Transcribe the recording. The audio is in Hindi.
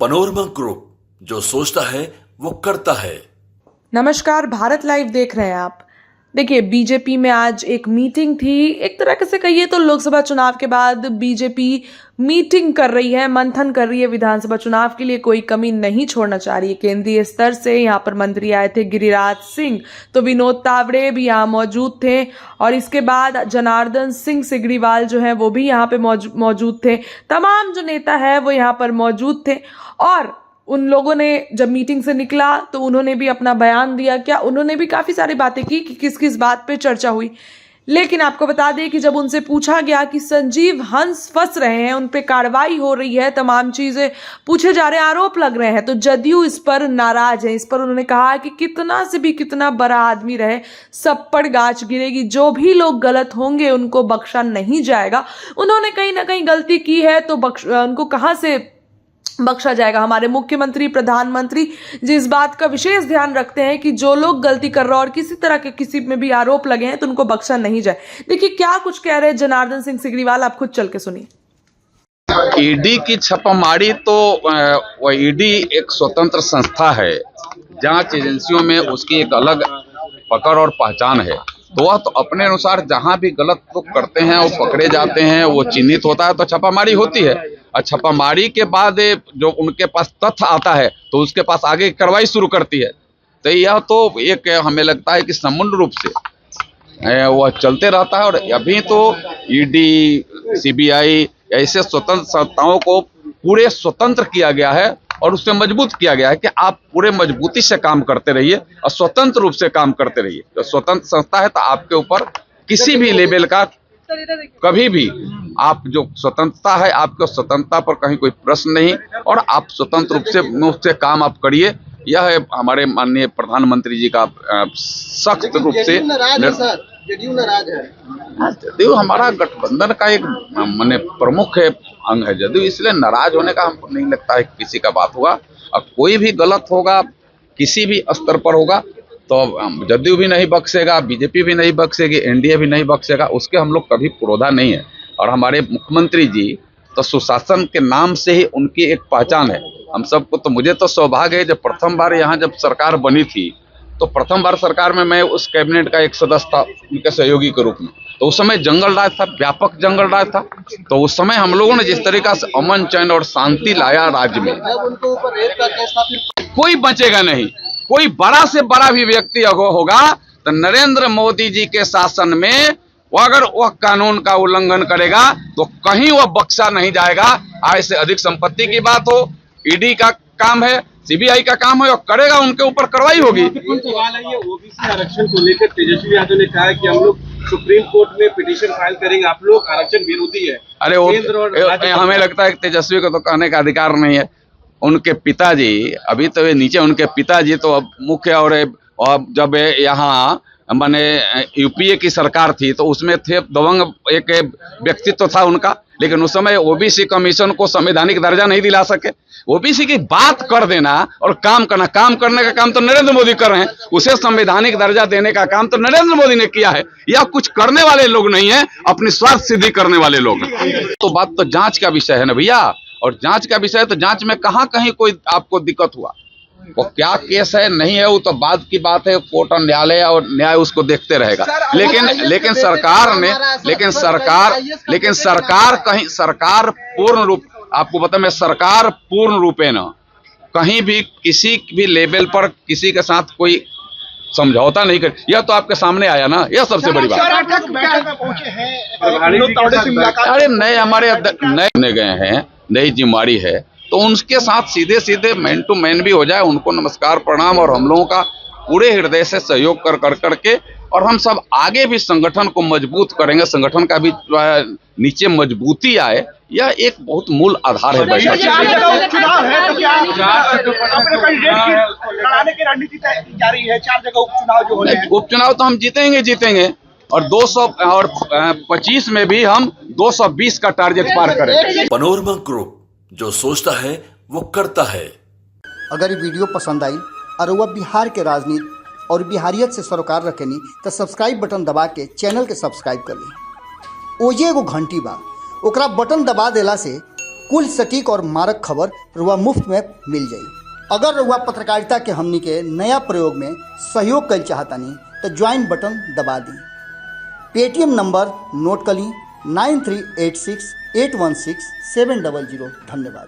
पनोरमा ग्रुप, जो सोचता है वो करता है। नमस्कार, भारत लाइव देख रहे हैं आप। देखिए, बीजेपी में आज एक मीटिंग थी। एक तरह से कहिए तो लोकसभा चुनाव के बाद बीजेपी मीटिंग कर रही है, मंथन कर रही है। विधानसभा चुनाव के लिए कोई कमी नहीं छोड़ना चाह रही है। केंद्रीय स्तर से यहाँ पर मंत्री आए थे, गिरिराज सिंह, तो विनोद तावड़े भी यहाँ मौजूद थे। और इसके बाद जनार्दन सिंह सिगरीवाल जो है वो भी यहाँ पे मौजूद थे। तमाम जो नेता है वो यहाँ पर मौजूद थे। और उन लोगों ने जब मीटिंग से निकला तो उन्होंने भी अपना बयान दिया। क्या उन्होंने भी काफ़ी सारी बातें की कि किस किस बात पे चर्चा हुई। लेकिन आपको बता दें कि जब उनसे पूछा गया कि संजीव हंस फंस रहे हैं, उन पे कार्रवाई हो रही है, तमाम चीज़ें पूछे जा रहे हैं, आरोप लग रहे हैं, तो जदयू इस पर नाराज है। इस पर उन्होंने कहा कि कितना से भी कितना बड़ा आदमी रहे, सब पर गाज गिरेगी। जो भी लोग गलत होंगे उनको बख्शा नहीं जाएगा। उन्होंने कहीं ना कहीं गलती की है तो उनको कहाँ से बख्शा जाएगा। हमारे मुख्यमंत्री, प्रधानमंत्री जी इस बात का विशेष ध्यान रखते हैं कि जो लोग गलती कर रहे हैं और किसी तरह के किसी में भी आरोप लगे हैं तो उनको बख्शा नहीं जाए। देखिए क्या कुछ कह रहे हैं जनार्दन सिंह सिगरीवाल, आप खुद चल के सुनिए। ईडी की छापामारी तो वह ईडी एक स्वतंत्र संस्था है। जांच एजेंसियों में उसकी एक अलग पकड़ और पहचान है। तो वह तो अपने अनुसार जहां भी गलत लोग करते हैं वो पकड़े जाते हैं, वो चिन्हित होता है तो छापामारी होती है। और छापामारी के बाद जो उनके पास तथ्य आता है तो उसके पास आगे कार्रवाई शुरू करती है। तो यह तो एक हमें लगता है कि समुद्र रूप से वह चलते रहता है। और अभी तो ईडी, सीबीआई ऐसे स्वतंत्र संस्थाओं को पूरे स्वतंत्र किया गया है और उससे मजबूत किया गया है कि आप पूरे मजबूती से काम करते रहिए और स्वतंत्र रूप से काम करते रहिए। तो स्वतंत्र संस्था है तो आपके ऊपर किसी भी लेवल का कभी भी आप जो स्वतंत्रता है, आपको स्वतंत्रता पर कहीं कोई प्रश्न नहीं और आप स्वतंत्र रूप से काम आप करिए। यह है हमारे माननीय प्रधानमंत्री जी का सख्त रूप से। जदयू हमारा गठबंधन का एक माने प्रमुख अंग है जदयू, इसलिए नाराज होने का हमको नहीं लगता है किसी का बात होगा। और कोई भी गलत होगा किसी भी स्तर पर होगा तो जदयू भी नहीं बख्शेगा, बीजेपी भी नहीं बख्शेगी, एनडीए भी नहीं बख्शेगा। उसके हम लोग कभी पुरोधा नहीं है। और हमारे मुख्यमंत्री जी तो सुशासन के नाम से ही उनकी एक पहचान है हम सबको। तो मुझे तो सौभाग्य है जब प्रथम बार यहाँ जब सरकार बनी थी तो प्रथम बार सरकार में मैं उस कैबिनेट का एक सदस्य था उनके सहयोगी के रूप में। तो उस समय जंगल राज था, व्यापक जंगल राज था। तो उस समय हम लोगों ने जिस तरीका से अमन, चैन और शांति लाया राज्य में, कोई बचेगा नहीं। कोई बड़ा से बड़ा भी व्यक्ति होगा तो नरेंद्र मोदी जी के शासन में वो अगर वह कानून का उल्लंघन करेगा तो कहीं वह बख्शा नहीं जाएगा। आय से अधिक संपत्ति की बात हो, ईडी का काम है, सीबीआई का काम है, और करेगा उनके ऊपर कार्रवाई होगी। सवाल है ये ओबीसी आरक्षण को लेकर तेजस्वी यादव ने कहा कि हम लोग सुप्रीम कोर्ट में पिटीशन फाइल करेंगे, आप लोग आरक्षण विरोधी है। अरे हमें लगता है कि तेजस्वी को तो कहने का अधिकार नहीं है। उनके पिताजी अभी तो नीचे, उनके पिताजी तो अब मुख्य और जब यहाँ माने यूपीए की सरकार थी तो उसमें थे दबंग एक व्यक्तित्व था उनका। लेकिन उस समय ओबीसी कमीशन को संवैधानिक दर्जा नहीं दिला सके। ओबीसी की बात कर देना और काम करना, काम करने का काम तो नरेंद्र मोदी कर रहे हैं, उसे संवैधानिक दर्जा देने का काम तो नरेंद्र मोदी ने किया है। यह कुछ करने वाले लोग नहीं है, अपनी स्वार्थ सिद्धि करने वाले लोग हैं। तो बात तो जांच का विषय है ना भैया, और जांच का विषय है तो जांच में कहाँ कहीं कोई आपको दिक्कत हुआ, वो क्या केस है नहीं है वो तो बाद की बात है। कोर्ट और न्यायालय और न्याय उसको देखते रहेगा। लेकिन सरकार पूर्ण रूप, आपको बता, मैं सरकार पूर्ण रूपे न कहीं भी किसी भी लेवल पर किसी के साथ कोई समझौता नहीं कर। यह तो आपके सामने आया ना, यह सबसे बड़ी बात। अरे नए हमारे नए गए हैं, नई जिम्मेदारी है तो उनके साथ सीधे सीधे मैन टू मैन भी हो जाए। उनको नमस्कार प्रणाम और हम लोगों का पूरे हृदय से सहयोग कर करके और हम सब आगे भी संगठन को मजबूत करेंगे। संगठन का भी नीचे मजबूती आए, यह एक बहुत मूल आधार है। उपचुनाव तो हम जीतेंगे और 225 में भी हम 220 का टारगेट पार करें। पनोरमा ग्रुप, जो सोचता है वो करता है। अगर ये वीडियो पसंद आई और वह बिहार के राजनीति और बिहारियत से सरोकार रखेनी तो सब्सक्राइब बटन दबा के चैनल के सब्सक्राइब कर ली। ओजे एगो घंटी बा, ओकरा बटन दबा देला से कुल सटीक और मारक खबर रुआ मुफ्त में मिल जाई। अगर रुआ पत्रकारिता के हमनी के नया प्रयोग में सहयोग कर चाहतानी तो ज्वाइन बटन दबा दी। पेटीएम नंबर नोट कर ली 9386816700। धन्यवाद।